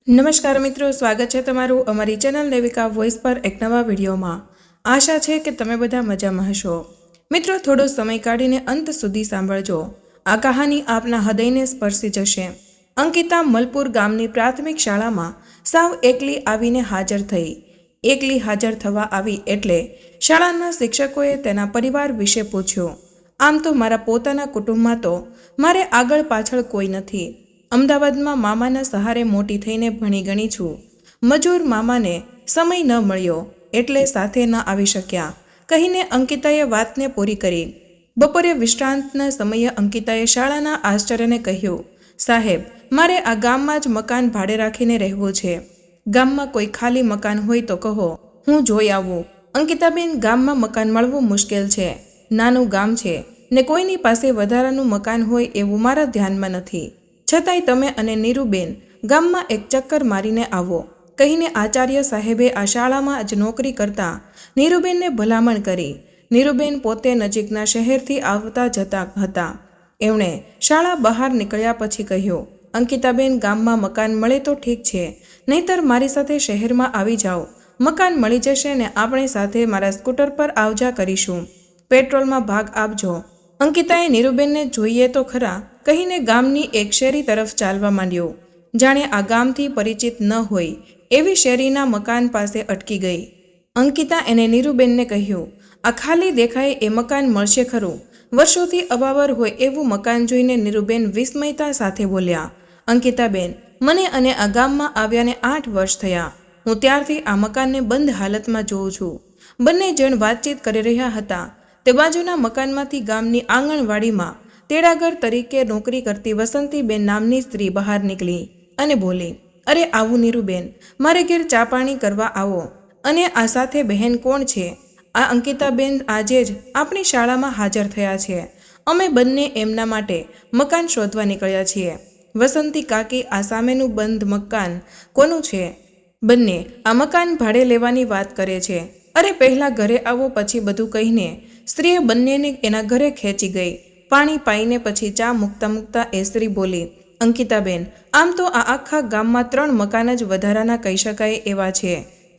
નમસ્કાર મિત્રો, સ્વાગત છે તમારું અમારી ચેનલ દેવિકા વોઇસ પર એક નવા વિડીયોમાં। આશા છે કે તમે બધા મજામાં હશો। મિત્રો, થોડો સમય કાઢીને અંત સુધી સાંભળજો। આ કહાની આપના હૃદયને સ્પર્શી જશે। અંકિતા મલપુર ગામની પ્રાથમિક શાળામાં સાવ એકલી આવીને હાજર થઈ। એકલી હાજર થવા આવી એટલે શાળાના શિક્ષકોએ તેના પરિવાર વિશે પૂછ્યું। આમ તો મારા પોતાના કુટુંબમાં તો મારે આગળ પાછળ કોઈ નથી। અમદાવાદમાં મામાના સહારે મોટી થઈને ભણી ગણી છું। મજૂર મામાને સમય ન મળ્યો એટલે સાથે ન આવી શક્યા કહીને અંકિતાએ વાતને પૂરી કરી। બપોરે વિશ્રાંતના સમયે અંકિતાએ શાળાના આચાર્યને કહ્યું, સાહેબ, મારે આ ગામમાં જ મકાન ભાડે રાખીને રહેવું છે। ગામમાં કોઈ ખાલી મકાન હોય તો કહો, હું જોઈ આવું। અંકિતાબેન, ગામમાં મકાન મળવું મુશ્કેલ છે। નાનું ગામ છે ને કોઈની પાસે વધારાનું મકાન હોય એવું મારા ધ્યાનમાં નથી। છતાંય તમે અને નીરુબેન ગામમાં એક ચક્કર મારીને આવો કહીને આચાર્ય સાહેબે આ શાળામાં જ નોકરી કરતા નીરુબેનને ભલામણ કરી। નીરુબેન પોતે નજીકના શહેરથી આવતા જતા હતા। એમણે શાળા બહાર નીકળ્યા પછી કહ્યું, અંકિતાબેન, ગામમાં મકાન મળે તો ઠીક છે, નહીતર મારી સાથે શહેરમાં આવી જાઓ। મકાન મળી જશે ને આપણે સાથે મારા સ્કૂટર પર આવજા કરીશું। પેટ્રોલમાં ભાગ આપજો। અંકિતાએ નીરુબેનને જોઈએ તો ખરા કહીને ગામની એક શેરી તરફ ચાલવા માંડ્યો। જાણે આ ગામથી પરિચિત ન હોય એવી શેરીના મકાન પાસે અટકી ગઈ। અંકિતા એને નીરુબેનને કહ્યું, આ ખાલી દેખાય એ મકાન મળશે ખરું? વર્ષોથી અવાવર હોય એવું મકાન જોઈને નીરુબેન વિસ્મયતા સાથે બોલ્યા, અંકિતાબેન, મને અને આ ગામમાં આવ્યાને 8 વર્ષ થયા। હું ત્યારથી આ મકાનને બંધ હાલતમાં જોઉં છું। બંને જણ વાતચીત કરી રહ્યા હતા તે બાજુના મકાનમાંથી ગામની આંગણવાડીમાં તેડાગર તરીકે નોકરી કરતી વસંતીબેન નામની સ્ત્રી બહાર નીકળી અને બોલી, અરે આવું નીરુબેન, મારે ઘેર ચા પાણી કરવા આવો। અને આ સાથે બહેન કોણ છે? આ અંકિતાબેન આજે જ આપણી શાળામાં હાજર થયા છે। અમે બંને એમના માટે મકાન શોધવા નીકળ્યા છીએ। વસંતી કાકી, આ સામેનું બંધ મકાન કોનું છે? બંને આ મકાન ભાડે લેવાની વાત કરે છે। અરે પહેલાં ઘરે આવો પછી બધું કહીને સ્ત્રીએ બંનેને એના ઘરે ખેંચી ગઈ। પાણી પાઈને પછી ચા મૂકતા મૂકતા એ સ્ત્રી બોલી, અંકિતાબેન, આમ તો આ આખા ગામમાં 3 મકાન જ વધારાના કહી શકાય એવા છે।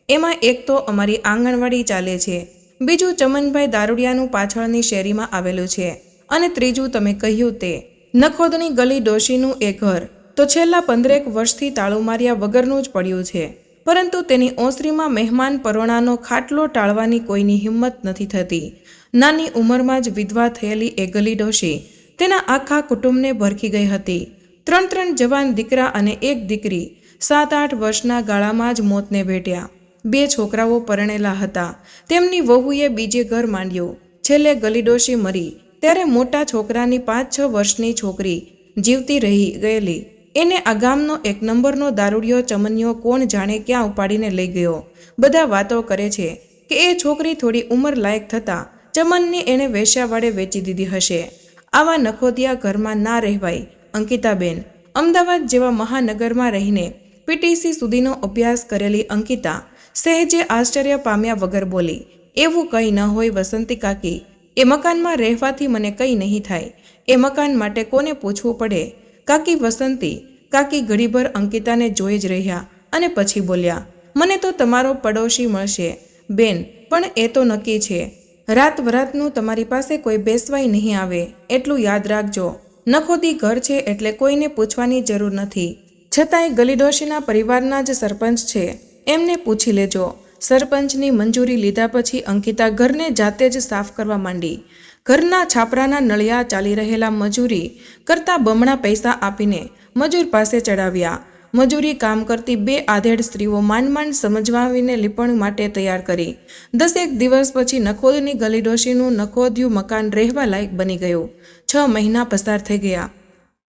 એમાં એક તો અમારી આંગણવાડી ચાલે છે, બીજું ચમનભાઈ દારૂડિયાનું પાછળની શેરીમાં આવેલું છે, અને ત્રીજું તમે કહ્યું તે નખોદની ગલી ડોશીનું એ ઘર તો છેલ્લા 15 વર્ષથી તાળું માર્યા વગરનું જ પડ્યું છે। પરંતુ તેની ઓસરીમાં મહેમાન પરોણાનો ખાટલો ટાળવાની કોઈની હિંમત નથી થતી। નાની ઉંમરમાં જ વિધવા થયેલી એ ગલી ડોશી તેના આખા કુટુંબને ભરખી ગઈ હતી। 3 જવાન દીકરા અને એક દીકરી 7-8 વર્ષના ગાળામાં જ મોતને ભેટ્યા। 2 છોકરાઓ પરણેલા હતા, તેમની વહુએ બીજે ઘર માંડ્યું। છેલ્લે ગલી ડોશી મરી ત્યારે મોટા છોકરાની 5-6 વર્ષની છોકરી જીવતી રહી ગયેલી એને આ ગામનો 1 નંબરનો દારૂડિયો ચમનિયો કોણ જાણે ક્યાં ઉપાડીને લઈ ગયો। બધા વાતો કરે છે કે એ છોકરી થોડી ઉંમર લાયક થતાં ચમનને એણે વેશ્યાવાડે વેચી દીધી હશે। આવા નખોદિયા ઘરમાં ના રહેવાય અંકિતાબેન। અમદાવાદ જેવા મહાનગરમાં રહીને પીટીસી સુધીનો અભ્યાસ કરેલી અંકિતા સહેજે આશ્ચર્ય પામ્યા વગર બોલી, એવું કંઈ ન હોય વસંતી કાકી, એ મકાનમાં રહેવાથી મને કંઈ નહીં થાય। એ મકાન માટે કોને પૂછવું પડે? કાકી, વસંતી કાકી ઘડીભર અંકિતાને જોઈ જ રહ્યા અને પછી બોલ્યા, મને તો તમારો પડોશી મળશે બેન, પણ એ તો નક્કી છે। રાત વરાતનું તમારી પાસે કોઈ બેસવાય નહીં આવે એટલું યાદ રાખજો। નખોદી ઘર છે એટલે કોઈને પૂછવાની જરૂર નથી। છતાંય ગલીડોશીના પરિવારના જ સરપંચ છે, એમને પૂછી લેજો। સરપંચની મંજૂરી લીધા પછી અંકિતા ઘરને જાતે જ સાફ કરવા માંડી। ઘરના છાપરાના નળિયા ચાલી રહેલા મજૂરી કરતાં બમણા પૈસા આપીને મજૂર પાસે ચડાવ્યા। મજૂરી કામ કરતી 2 આધેડ સ્ત્રીઓ માંડ માંડ સમજવાવીને લીપણ માટે તૈયાર કરી। 10 દિવસ પછી નખોદની ગલી ડોશીનું નખોદ્યું મકાન રહેવા લાયક બની ગયું। 6 મહિના પસાર થઈ ગયા।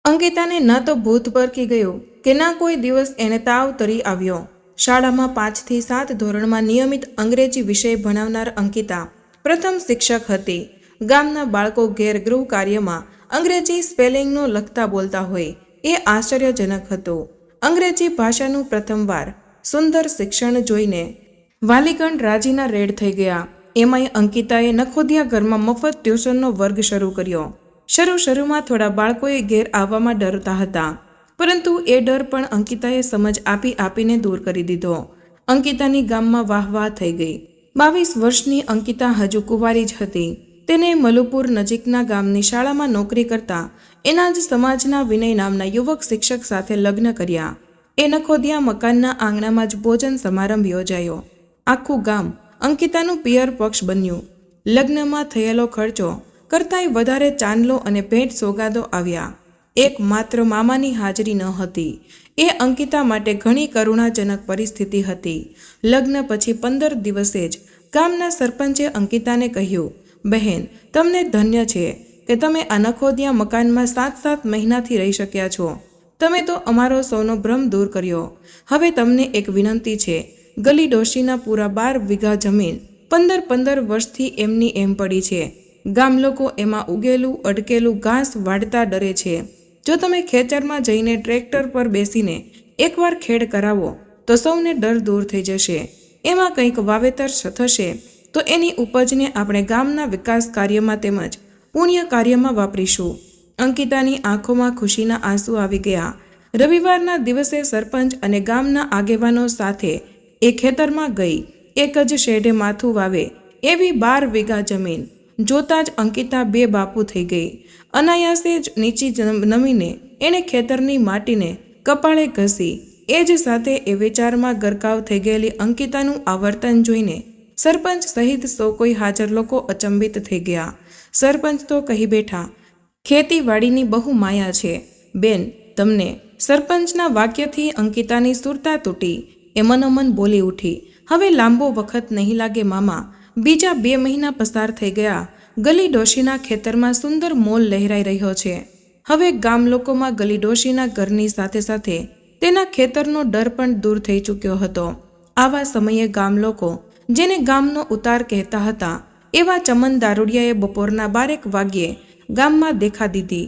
અંકિતાને ન તો ભૂત પરકી ગયું કે ના કોઈ દિવસ એને તાવ તરી આવ્યો। શાળામાં 5 થી 7 ધોરણમાં નિયમિત અંગ્રેજી વિષય ભણાવનાર અંકિતા પ્રથમ શિક્ષક હતી। ગામના બાળકો ઘેર ગૃહ કાર્યમાં અંગ્રેજી સ્પેલિંગનો લખતા બોલતા હોય એ આશ્ચર્યજનક હતું। અંગ્રેજી ભાષાનું પ્રથમવાર સુંદર શિક્ષણ જોઈને વાલીગણ રાજીના રેડ થઈ ગયા। એમાંય અંકિતાએ નખોદિયા ઘરમાં મફત ટ્યુશનનો વર્ગ શરૂ કર્યો। શરૂમાં થોડા બાળકોએ ઘેર આવવામાં ડરતા હતા, પરંતુ એ ડર પણ અંકિતાએ સમજ આપીને દૂર કરી દીધો. અંકિતાની ગામમાં વાહ થઈ ગઈ. 22 વર્ષની અંકિતા હજુ કુંવારી જ હતી. તેને મલુપુર નજીકના ગામની શાળામાં નોકરી કરતા એના જ સમાજના વિનય નામના યુવક શિક્ષક સાથે લગ્ન કર્યા. એ નખોદિયા મકાનના આંગણામાં જ ભોજન સમારંભ યોજાયો. આખું ગામ અંકિતાનું પિયર પક્ષ બન્યું. લગ્નમાં થયેલો ખર્ચો કરતાંય વધારે ચાંદલો અને ભેટ સોગાદો આવ્યા. એક માત્ર મામાની હાજરી ન હતી. એ અંકિતા માટે ઘણી કરુણાજનક પરિસ્થિતિ હતી. લગ્ન પછી 15 દિવસે જ ગામના સરપંચે અંકિતાને કહ્યું, બહેન, તમને ધન્ય છે કે તમે આ નખોદિયા મકાનમાં 7 મહિનાથી રહી શક્યા છો. તમે તો અમારો સૌનો ભ્રમ દૂર કર્યો. હવે તમને એક વિનંતી છે. ગલી ડોશીના પૂરા 12 વીઘા જમીન 15 વર્ષથી એમની એમ પડી છે. ગામ લોકો એમાં ઉગેલું અડકેલું ઘાસ વાઢતા ડરે છે. જો તમે ખેતરમાં જઈને ટ્રેક્ટર પર બેસીને એકવાર ખેડ કરાવો તો સૌને ડર દૂર થઈ જશે. એમાં કંઈક વાવેતર થશે તો એની ઉપજને આપણે ગામના વિકાસ કાર્યમાં તેમજ પુણ્ય કાર્યમાં વાપરીશું. અંકિતાની આંખોમાં ખુશીના આંસુ આવી ગયા. રવિવારના દિવસે સરપંચ અને ગામના આગેવાનો સાથે એ ખેતરમાં ગઈ. એક જ શેઢે માથું વાવે એવી 12 વીઘા જમીન જોતાં જ અંકિતા બે બાપુ થઈ ગઈ. અનાયાસે જ નીચી નમીને એણે ખેતરની માટીને કપાળે ઘસી. એ જ સાથે એ વિચારમાં ગરકાવ થઈ ગયેલી અંકિતાનું આવર્તન જોઈને સરપંચ સહિત સૌ કોઈ હાજર લોકો અચંબિત થઈ ગયા. સરપંચ તો કહી બેઠા, ખેતીવાડીની બહુ માયા છે બેન તમને. સરપંચના વાક્યથી અંકિતાની સુરતા તૂટી. એ મનોમન બોલી ઉઠી, હવે લાંબો વખત નહીં લાગે મામા. બીજા 2 મહિના પસાર થઈ ગયા. ગલી ડોશીના ખેતરમાં સુંદર મોલ લહેરાઈ રહ્યો છે. હવે ગામ લોકોમાં ગલી ડોશીના ઘરની સાથે સાથે તેના ખેતરનો ડર પણ દૂર થઈ ચૂક્યો હતો. આવા સમયે ગામ લોકો, જેને ગામનો ઉતાર કહેતા હતા, એવા ચમન દારૂડિયાએ બપોરના 12 વાગ્યે ગામમાં દેખા દીધી.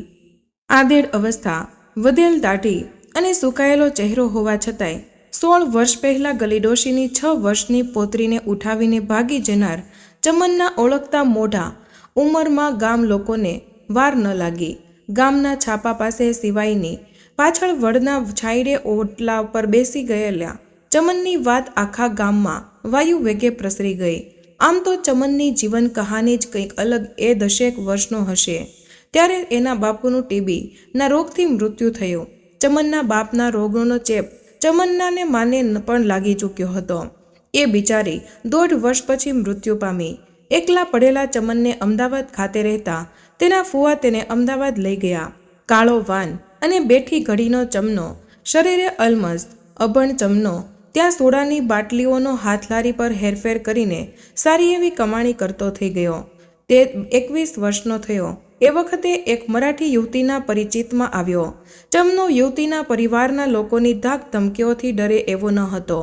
આધેડ અવસ્થા, વધેલ દાઢી અને સુકાયેલો ચહેરો હોવા છતાંય 16 વર્ષ પહેલાં ગલી ડોશીની 6 વર્ષની પોતરીને ઉઠાવીને ભાગી જનાર ચમનના ઓળખતા મોઢા ઉંમરમાં ગામ લોકોને વાર ન લાગી. ગામના છાપા પાસે સિવાયની પાછળ વડના છાંયડે ઓટલા પર બેસી ગયેલા ચમનની વાત આખા ગામમાં વાયુ વેગે પ્રસરી ગઈ. આમ તો ચમનની જીવન કહાની જ કંઈક અલગ. એ 10 વર્ષનો હશે ત્યારે એના બાપુનું ટીબીના રોગથી મૃત્યુ થયું. ચમનના બાપના રોગનો ચેપ ચમનનાને માને પણ લાગી ચૂક્યો હતો. એ બિચારી 1.5 વર્ષ પછી મૃત્યુ પામી. એકલા પડેલા ચમનને અમદાવાદ ખાતે રહેતા તેના ફુવા તેને અમદાવાદ લઈ ગયા. કાળો વાન અને બેઠી ઘડીનો ચમનો, શરીરે અલમસ્ત અભણ ચમનો ત્યાં સોડાની બાટલીઓનો હાથલારી પર હેરફેર કરીને સારી એવી કમાણી કરતો થઈ ગયો. તે 21 વર્ષનો થયો. એ વખતે એક મરાઠી યુવતીના પરિચિતમાં આવ્યો. ચમનો યુવતીના પરિવારના લોકોની ધાક ધમકીઓથી ડરે એવો ન હતો.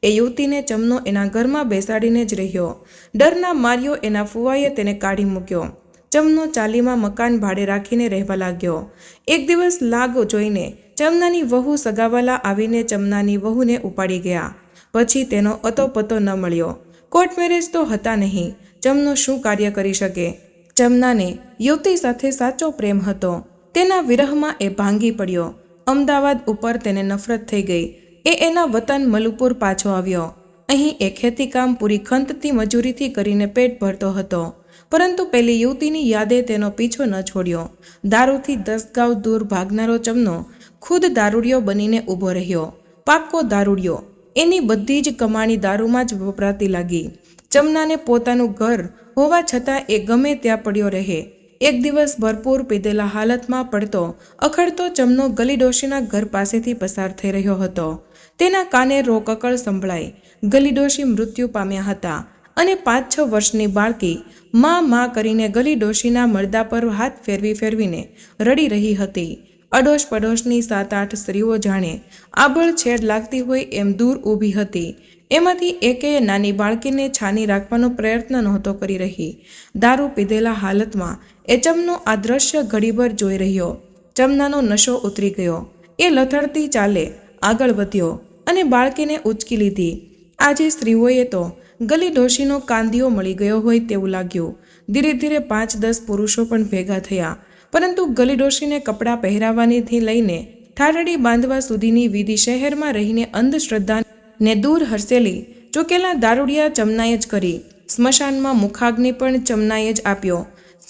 એ યુવતીને ચમનો એના ઘરમાં બેસાડીને જ રહ્યો. ડરના માર્યો એના ફુવાએ તેને કાઢી મૂક્યો. ચમનો ચાલીમાં મકાન ભાડે રાખીને રહેવા લાગ્યો. એક દિવસ લાગ જોઈને ચમનાની વહુ સગાવાલા આવીને ચમનાની વહુને ઉપાડી ગયા. પછી તેનો અતોપતો ન મળ્યો. કોર્ટ મેરેજ તો હતા નહીં. ચમનો શું કાર્ય કરી શકે? ચમનાને યુવતી સાથે સાચો પ્રેમ હતો. તેના વિરહમાં એ ભાંગી પડ્યો. અમદાવાદ ઉપર તેને નફરત થઈ ગઈ. એ એના વતન મલુપુર પાછો આવ્યો. અહીં એ ખેતીકામ પૂરી ખંતથી મજૂરીથી કરીને પેટ ભરતો હતો. પરંતુ પેલી યુવતીની યાદે તેનો પીછો ન છોડ્યો. દારૂથી 10 ગાંવ દૂર ભાગનારો ચમનો ખુદ દારૂડિયો બનીને ઊભો રહ્યો. પાક્કો દારૂડિયો. એની બધી જ કમાણી દારૂમાં જ વપરાતી લાગી. ચમનાને પોતાનું ઘર હોવા છતાં એ ગમે ત્યાં પડ્યો રહે. એક દિવસ ભરપૂર પીધેલા હાલતમાં પડતો અખડતો ચમનો ગલી ડોશીના ઘર પાસેથી પસાર થઈ રહ્યો હતો. તેના કાને રોકકળ સંભળાઈ. ગલી ડોશી મૃત્યુ પામ્યા હતા અને 5-6 વર્ષની બાળકી માં કરીને ગલી ડોશીના મળદા પર હાથ ફેરવીને રડી રહી હતી. અડોશ પડોશની 7-8 સ્ત્રીઓ જાણે આભળછેડ લાગતી હોય એમ દૂર ઊભી હતી. એમાંથી એકેય નાની બાળકીને છાની રાખવાનો પ્રયત્ન નહોતો કરી રહી. દારૂ પીધેલા હાલતમાં એ ચમનો આ દ્રશ્ય ઘડીભર જોઈ રહ્યો. ચમનાનો નશો ઉતરી ગયો. એ લથડતી ચાલે આગળ વધ્યો અને બાળકીને ઉંચકી લીધી. આજે સ્ત્રીઓએ તો ગલી ડોશીનો કાંદીઓ મળી ગયો હોય તેવું લાગ્યું. ધીરે ધીરે 5-10 પુરુષો પણ ભેગા થયા. પરંતુ ગલી ડોશીને કપડાં પહેરાવવાનીથી લઈને ઠાઠડી બાંધવા સુધીની વિધિ શહેરમાં રહીને અંધશ્રદ્ધાને દૂર હરસેલી ચૂકેલા દારૂડિયા ચમનાએ જ કરી. સ્મશાનમાં મુખાગ્નિ પણ ચમનાએ જ આપ્યો.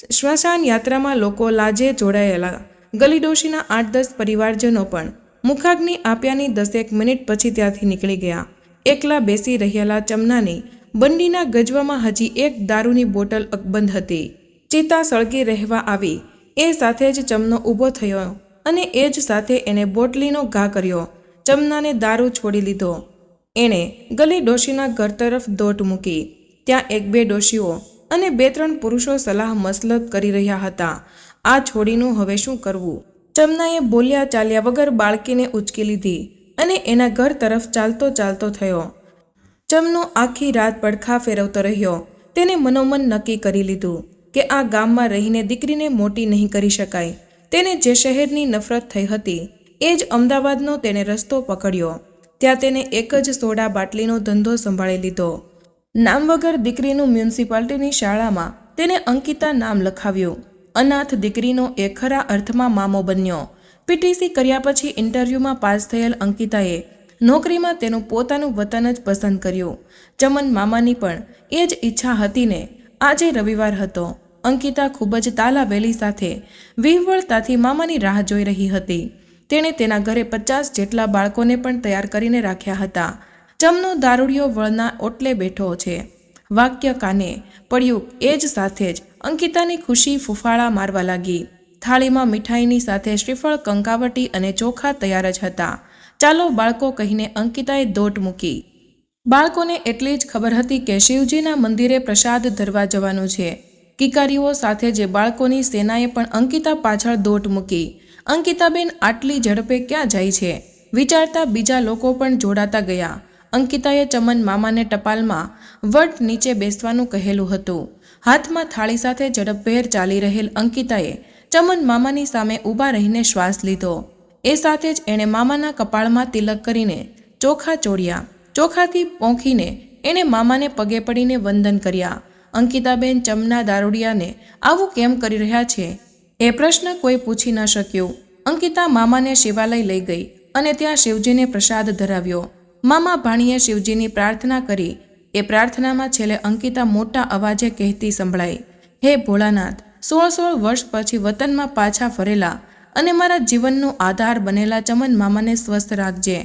સ્મશાન યાત્રામાં લોકો લાજે જોડાયેલા. ગલીડોશીના 8-10 પરિવારજનો પણ મુખાગ્નિ આપ્યાની 10 મિનિટ પછી ત્યાંથી નીકળી ગયા. એકલા બેસી રહેલા ચમનાની બંડીના ગજવામાં હજી એક દારૂની બોટલ અકબંધ હતી. ચિતા સળગી રહેવા આવી એ સાથે જ ચમનો ઊભો થયો અને એ જ સાથે એણે બોટલીનો ઘા કર્યો. ચમનાને દારૂ છોડી લીધો. એણે ગલી ડોશીના ઘર તરફ દોટ મૂકી. ત્યાં 1-2 ડોશીઓ અને 2-3 પુરુષો સલાહ મસલત કરી રહ્યા હતા. આ છોડીનું હવે શું કરવું? ચમનાએ બોલ્યા ચાલ્યા વગર બાળકીને ઉચકી લીધી અને એના ઘર તરફ ચાલતો ચાલતો થયો. ચમનો આખી રાત પડખા ફેરવતો રહ્યો. તેને મનોમન નક્કી કરી લીધું કે આ ગામમાં રહીને દીકરીને મોટી નહીં કરી શકાય. તેને જે શહેરની નફરત થઈ હતી એ જ અમદાવાદનો તેને રસ્તો પકડ્યો. ત્યાં તેને એક જ સોડા બાટલીનો ધંધો સંભાળી લીધો. નામ વગર દીકરીનું મ્યુનિસિપાલિટીની શાળામાં તેને અંકિતા નામ લખાવ્યું. અનાથ દીકરીનો એ ખરા અર્થમાં મામો બન્યો. પીટીસી કર્યા પછી ઇન્ટરવ્યૂમાં પાસ થયેલ અંકિતાએ નોકરીમાં તેનું પોતાનું વતન જ પસંદ કર્યું. ચમન મામાની પણ એ જ ઈચ્છા હતી ને. આજે રવિવાર હતો. અંકિતા ખૂબ જ તાલાવેલી સાથે વિહવળતાથી મામાની રાહ જોઈ રહી હતી. તેણે તેના ઘરે 50 જેટલા બાળકોને પણ તૈયાર કરીને રાખ્યા હતા. ચમનો દારૂડિયો વળના ઓટલે બેઠો છે. વાક્ય કાને પડ્યું એ જ સાથે જ અંકિતાની ખુશી ફૂફાળા મારવા લાગી. થાળીમાં મીઠાઈની સાથે શ્રીફળ, કંકાવટી અને ચોખા તૈયાર જ હતા. ચાલો બાળકો કહીને અંકિતાએ દોટ મૂકી. બાળકોને એટલી જ ખબર હતી કે શિવજીના મંદિરે પ્રસાદ ધરવા જવાનું છે. કિકારીઓ સાથે જે બાળકોની સેનાએ પણ અંકિતા પાછળ દોટ મૂકી. અંકિતાબેન આટલી ઝડપે ક્યાં જાય છે વિચારતા બીજા લોકો પણ જોડાતા ગયા. અંકિતાએ ચમન મામાને ટપાલમાં વટ નીચે બેસવાનું કહેલું હતું. હાથમાં થાળી સાથે ઝડપભેર ચાલી રહેલ અંકિતાએ ચમન મામાની સામે ઊભા રહીને શ્વાસ લીધો. એ સાથે જ એણે મામાના કપાળમાં તિલક કરીને ચોખા ચોળ્યા. ચોખાથી પોંખીને એણે મામાને પગે પડીને વંદન કર્યા. અંકિતાબેન ચમના દારૂડિયાને આવું કેમ કરી રહ્યા છે એ પ્રશ્ન કોઈ પૂછી ન શક્યું. અંકિતા મામાને શિવાલય લઈ ગઈ અને ત્યાં શિવજીને પ્રસાદ ધરાવ્યો. મામા ભાણીએ શિવજીની પ્રાર્થના કરી. એ પ્રાર્થનામાં છેલ્લે અંકિતા મોટા અવાજે કહેતી સંભળાઈ, હે ભોળાનાથ, 16 વર્ષ પછી વતનમાં પાછા ફરેલા અને મારા જીવનનો આધાર બનેલા ચમન મામાને સ્વસ્થ રાખજે.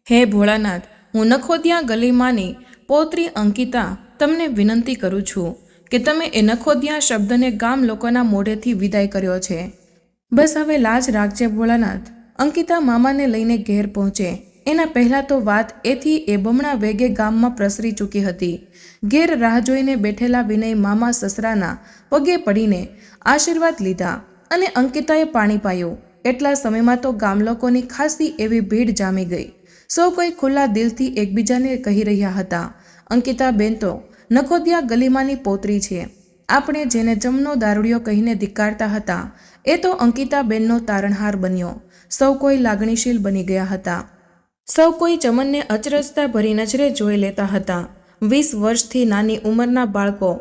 હે ભોળાનાથ, હું નખોદિયા ગલીમાંની પૌત્રી અંકિતા તમને વિનંતી કરું છું કે તમે એ નખોદિયા શબ્દને ગામ લોકોના મોઢેથી વિદાય કર્યો છે. બસ હવે લાજ રાખજે ભોળાનાથ. અંકિતા મામાને લઈને ઘેર પહોંચે એના પહેલાં તો વાત એથી એ બમણા વેગે ગામમાં પ્રસરી ચૂકી હતી. ઘેર રાહ જોઈને બેઠેલા વિનય મામા સસરાના પગે પડીને આશીર્વાદ લીધા અને અંકિતાએ પાણી પાયું. એટલા સમયમાં તો ગામ લોકોની ખાસી એવી ભીડ જામી ગઈ. સૌ કોઈ ખુલ્લા દિલથી એકબીજાને કહી રહ્યા હતા, અંકિતાબેન તો નખોદિયા ગલીમાંની પૌત્રી છે. આપણે જેને જમનો દારૂડિયો કહીને ધિક્કારતા હતા એ તો અંકિતાબેનનો તારણહાર બન્યો. સૌ કોઈ લાગણીશીલ બની ગયા હતા. સૌ કોઈ ચમનને અચરજતા ભરી નજરે જોઈ લેતા હતા. 20 વર્ષથી નાની ઉંમરના બાળકો,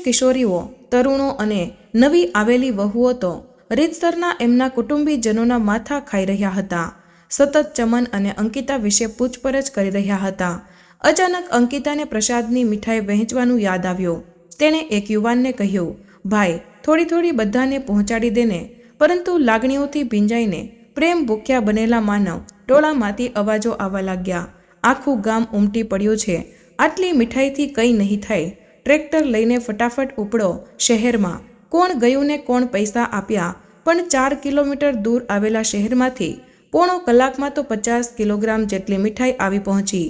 કિશોરીઓ, તરુણો અને નવી આવેલી વહુઓ તો રીતસરના એમના કુટુંબીજનોના માથા ખાઈ રહ્યા હતા. સતત ચમન અને અંકિતા વિશે પૂછપરછ કરી રહ્યા હતા. અચાનક અંકિતાને પ્રસાદની મીઠાઈ વહેંચવાનું યાદ આવ્યું. તેણે એક યુવાનને કહ્યું, ભાઈ થોડી બધાને પહોંચાડી દેને. પરંતુ લાગણીઓથી ભીંજાઈને પ્રેમ ભૂખ્યા બનેલા માનવ ટોળામાંથી અવાજો આવવા લાગ્યા. આખું ગામ ઉમટી પડ્યું છે. આટલી મીઠાઈથી કંઈ નહીં થાય. ટ્રેક્ટર લઈને ફટાફટ ઉપડો શહેરમાં. કોણ ગયું ને કોણ પૈસા આપ્યા. પણ 4 કિલોમીટર દૂર આવેલા શહેરમાંથી પોણો કલાકમાં તો 50 કિલોગ્રામ જેટલી મીઠાઈ આવી પહોંચી.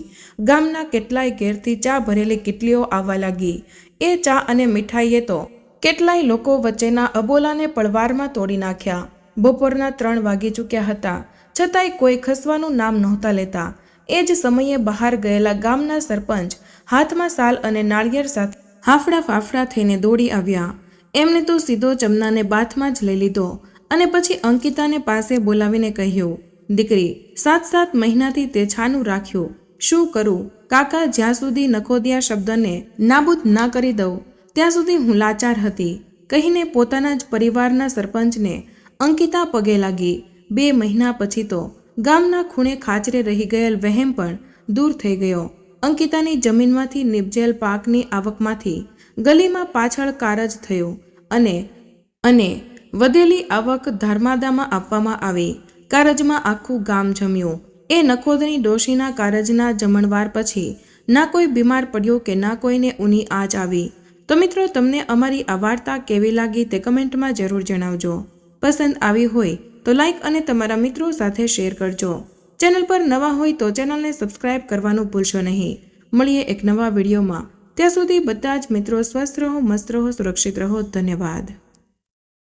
ગામના કેટલાય ઘેરથી ચા ભરેલી કીટલીઓ આવવા લાગી. એ ચા અને મીઠાઈએ તો કેટલાય લોકો વચ્ચેના અબોલાને પળવારમાં તોડી નાખ્યા. બપોરના 3 વાગી ચૂક્યા હતા, છતાંય કોઈ ખસવાનું નામ નહોતા લેતા. એ જ સમયે બહાર ગયેલા ગામના સરપંચ હાથમાં સાલ અને નાળિયેર સાથે હાફડા ફાફડા થઈને દોડી આવ્યા. એમને તો સીધો ચમનાને બાથમાં જ લઈ લીધો અને પછી અંકિતાને પાસે બોલાવીને કહ્યું, દીકરી 7 મહિનાથી તે છાનું રાખ્યું. શું કરું કાકા? જ્યાં સુધી નખોદિયા શબ્દને નાબૂદ ના કરી દઉં ત્યાં સુધી હું લાચાર હતી, કહીને પોતાના જ પરિવારના સરપંચને અંકિતા પગે લાગી. 2 મહિના પછી તો ગામના ખૂણે ખાચરે રહી ગયેલ વહેમ પણ દૂર થઈ ગયો. અંકિતાની જમીનમાંથી નિપજેલ પાકની આવકમાંથી ગલીમાં પાછળ કારજ થયું અને વધેલી આવક ધર્માદામાં આપવામાં આવી. કારજમાં આખું ગામ જમ્યું. એ નખોદની ડોશીના કારજના જમણવાર પછી ના કોઈ બીમાર પડ્યો કે ના કોઈને ઊની આંચ આવી. તો મિત્રો, તમને અમારી આ વાર્તા કેવી લાગી તે કમેન્ટમાં જરૂર જણાવજો. પસંદ આવી હોય તો લાઈક અને તમારા મિત્રો સાથે શેર કરજો. ચેનલ પર નવા હોય તો ચેનલને સબસ્ક્રાઇબ કરવાનું ભૂલશો નહીં. મળીએ એક નવા વિડીયોમાં. ત્યાં સુધી બધા જ મિત્રો સ્વસ્થ રહો, મસ્ત રહો, સુરક્ષિત રહો. ધન્યવાદ.